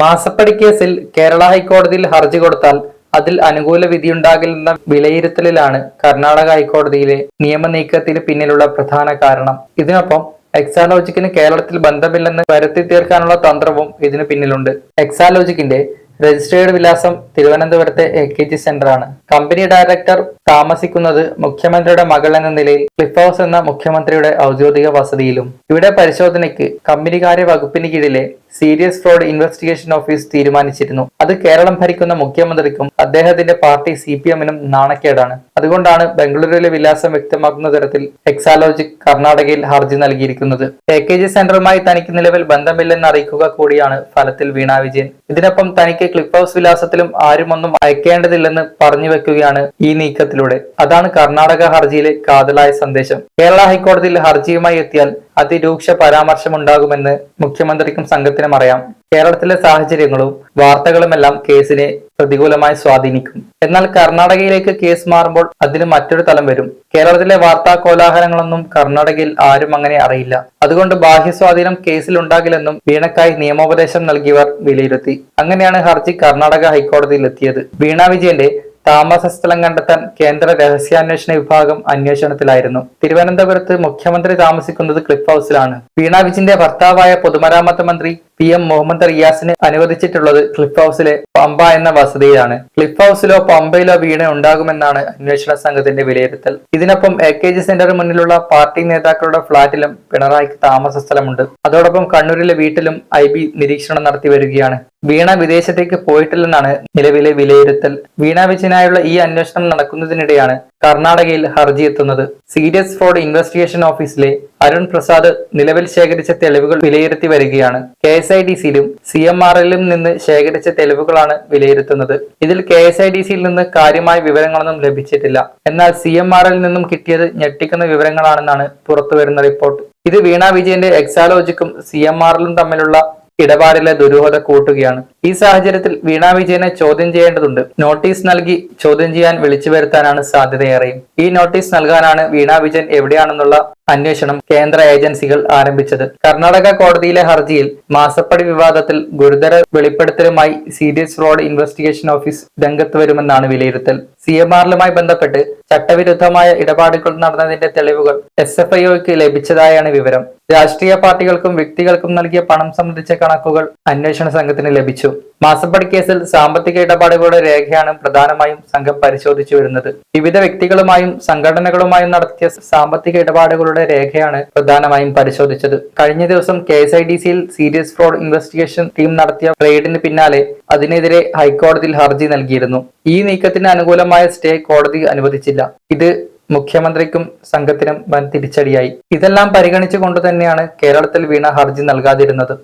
മാസപ്പടി കേസിൽ കേരള ഹൈക്കോടതിയിൽ ഹർജി കൊടുത്താൽ അതിൽ അനുകൂല വിധിയുണ്ടാകില്ലെന്ന വിലയിരുത്തലിലാണ് കർണാടക ഹൈക്കോടതിയിലെ നിയമനീക്കത്തിന് പിന്നിലുള്ള പ്രധാന കാരണം. ഇതിനൊപ്പം എക്സാലോജിക്കിന് കേരളത്തിൽ ബന്ധമില്ലെന്ന് വരുത്തി തീർക്കാനുള്ള തന്ത്രവും ഇതിനു പിന്നിലുണ്ട്. എക്സാലോജിക്കിന്റെ രജിസ്ട്രേഡ് വിലാസം തിരുവനന്തപുരത്തെ AKG സെന്ററാണ്. കമ്പനി ഡയറക്ടർ താമസിക്കുന്നത് മുഖ്യമന്ത്രിയുടെ മകൾ എന്ന നിലയിൽ ക്ലിഫ് ഹൗസ് എന്ന മുഖ്യമന്ത്രിയുടെ ഔദ്യോഗിക വസതിയിലും. ഇവിടെ പരിശോധനയ്ക്ക് കമ്പനികാര്യ വകുപ്പിന് കീഴിലെ സീരിയസ് ഫ്രോഡ് ഇൻവെസ്റ്റിഗേഷൻ ഓഫീസ് തീരുമാനിച്ചിരുന്നു. അത് കേരളം ഭരിക്കുന്ന മുഖ്യമന്ത്രിക്കും അദ്ദേഹത്തിന്റെ പാർട്ടി CPM-നും നാണക്കേടാണ്. അതുകൊണ്ടാണ് ബംഗളൂരുവിലെ വിലാസം വ്യക്തമാക്കുന്ന തരത്തിൽ എക്സാലോജിക് കർണാടകയിൽ ഹർജി നൽകിയിരിക്കുന്നത്. AKG സെന്ററുമായി തനിക്ക് നിലവിൽ ബന്ധമില്ലെന്ന് അറിയിക്കുക കൂടിയാണ് ഫലത്തിൽ വീണ വിജയൻ. ഇതിനൊപ്പം തനിക്ക് ക്ലിഫ് ഹൗസ് വിലാസത്തിലും ആരുമൊന്നും അയക്കേണ്ടതില്ലെന്ന് പറഞ്ഞു വെക്കുകയാണ് ഈ നീക്കത്തിലൂടെ. അതാണ് കർണാടക ഹർജിയിലെ കാതലായ സന്ദേശം. കേരള ഹൈക്കോടതിയിൽ ഹർജിയുമായി എത്തിയാൽ അതിരൂക്ഷ പരാമർശമുണ്ടാകുമെന്ന് മുഖ്യമന്ത്രിക്കും സംഘത്തിനും അറിയാം. കേരളത്തിലെ സാഹചര്യങ്ങളും വാർത്തകളുമെല്ലാം കേസിനെ പ്രതികൂലമായി സ്വാധീനിക്കും. എന്നാൽ കർണാടകയിലേക്ക് കേസ് മാറുമ്പോൾ അതിന് മറ്റൊരു തലം വരും. കേരളത്തിലെ വാർത്താ കോലാഹലങ്ങളൊന്നും കർണാടകയിൽ ആരും അങ്ങനെ അറിയില്ല. അതുകൊണ്ട് ബാഹ്യ സ്വാധീനം കേസിൽ ഉണ്ടാകില്ലെന്നും വീണക്കായി നിയമോപദേശം നൽകിയവർ വിലയിരുത്തി. അങ്ങനെയാണ് ഹർജി കർണാടക ഹൈക്കോടതിയിൽ എത്തിയത്. വീണ വിജയന്റെ താമസ സ്ഥലം കണ്ടെത്താൻ കേന്ദ്ര രഹസ്യാന്വേഷണ വിഭാഗം അന്വേഷണത്തിലായിരുന്നു. തിരുവനന്തപുരത്ത് മുഖ്യമന്ത്രി താമസിക്കുന്നത് ക്ലിഫ് ഹൗസിലാണ്. വീണ വിജയന്റെ ഭർത്താവായ പൊതുമരാമത്ത് മന്ത്രി PM മുഹമ്മദ് റിയാസിന് അനുവദിച്ചിട്ടുള്ളത് ക്ലിഫ് ഹൗസിലെ പമ്പ എന്ന വസതിയിലാണ്. ക്ലിഫ് ഹൗസിലോ പമ്പയിലോ വീണ ഉണ്ടാകുമെന്നാണ് അന്വേഷണ സംഘത്തിന്റെ വിലയിരുത്തൽ. ഇതിനൊപ്പം AKG സെന്ററിന് മുന്നിലുള്ള പാർട്ടി നേതാക്കളുടെ ഫ്ളാറ്റിലും പിണറായിക്ക് താമസ സ്ഥലമുണ്ട്. അതോടൊപ്പം കണ്ണൂരിലെ വീട്ടിലും IB നിരീക്ഷണം നടത്തി വരികയാണ്. വീണ വിദേശത്തേക്ക് പോയിട്ടില്ലെന്നാണ് നിലവിലെ വിലയിരുത്തൽ. വീണ വിജയനായുള്ള ഈ അന്വേഷണം നടക്കുന്നതിനിടെയാണ് കർണാടകയിൽ ഹർജി എത്തുന്നത്. സീരിയസ് ഫ്രോഡ് ഇൻവെസ്റ്റിഗേഷൻ ഓഫീസിലെ അരുൺ പ്രസാദ് നിലവിൽ ശേഖരിച്ച തെളിവുകൾ വിലയിരുത്തി വരികയാണ്. KSIDCയിലും CMRLലും നിന്ന് ശേഖരിച്ച തെളിവുകളാണ് വിലയിരുത്തുന്നത്. ഇതിൽ KSIDCയിൽ നിന്ന് കാര്യമായ വിവരങ്ങളൊന്നും ലഭിച്ചിട്ടില്ല. എന്നാൽ CMRLൽ നിന്നും കിട്ടിയത് ഞെട്ടിക്കുന്ന വിവരങ്ങളാണെന്നാണ് പുറത്തുവരുന്ന റിപ്പോർട്ട്. ഇത് വീണ വിജയന്റെ എക്സാലോജിക്കും CMRLും തമ്മിലുള്ള ഇടപാടിലെ ദുരൂഹത കൂട്ടുകയാണ്. ഈ സാഹചര്യത്തിൽ വീണ വിജയനെ ചോദ്യം ചെയ്യേണ്ടതുണ്ട്. നോട്ടീസ് നൽകി ചോദ്യം ചെയ്യാൻ വിളിച്ചു വരുത്താനാണ് സാധ്യതയേറെയും. ഈ നോട്ടീസ് നൽകാനാണ് വീണ വിജയൻ എവിടെയാണെന്നുള്ള അന്വേഷണം കേന്ദ്ര ഏജൻസികൾ ആരംഭിച്ചത്. കർണാടക കോടതിയിലെ ഹർജിയിൽ മാസപ്പടി വിവാദത്തിൽ ഗുരുതര വെളിപ്പെടുത്തലുമായി സീരിയസ് ഫ്രോഡ് ഇൻവെസ്റ്റിഗേഷൻ ഓഫീസ് രംഗത്ത് വരുമെന്നാണ് വിലയിരുത്തൽ. CMRലുമായി ബന്ധപ്പെട്ട് ചട്ടവിരുദ്ധമായ ഇടപാടുകൾ നടന്നതിന്റെ തെളിവുകൾ SFIOയ്ക്ക് ലഭിച്ചതായാണ് വിവരം. രാഷ്ട്രീയ പാർട്ടികൾക്കും വ്യക്തികൾക്കും നൽകിയ പണം സംബന്ധിച്ച കണക്കുകൾ അന്വേഷണ സംഘത്തിന് ലഭിച്ചു. മാസപ്പടി കേസിൽ സാമ്പത്തിക ഇടപാടുകളുടെ രേഖയാണ് പ്രധാനമായും സംഘം പരിശോധിച്ചു വരുന്നത്. വിവിധ വ്യക്തികളുമായും സംഘടനകളുമായും നടത്തിയ സാമ്പത്തിക ഇടപാടുകളുടെ രേഖയാണ് പ്രധാനമായും പരിശോധിച്ചത്. കഴിഞ്ഞ ദിവസം KSIDCയിൽ സീരിയസ് ഫ്രോഡ് ഇൻവെസ്റ്റിഗേഷൻ ടീം നടത്തിയ റെയ്ഡിന് പിന്നാലെ അതിനെതിരെ ഹൈക്കോടതിയിൽ ഹർജി നൽകിയിരുന്നു. ഈ നീക്കത്തിന് അനുകൂലമായ സ്റ്റേ കോടതി അനുവദിച്ചില്ല. ഇത് മുഖ്യമന്ത്രിക്കും സംഘത്തിനും വൻ തിരിച്ചടിയായി. ഇതെല്ലാം പരിഗണിച്ചുകൊണ്ട് തന്നെയാണ് കേരളത്തിൽ വീണ ഹർജി നൽകാതിരുന്നത്.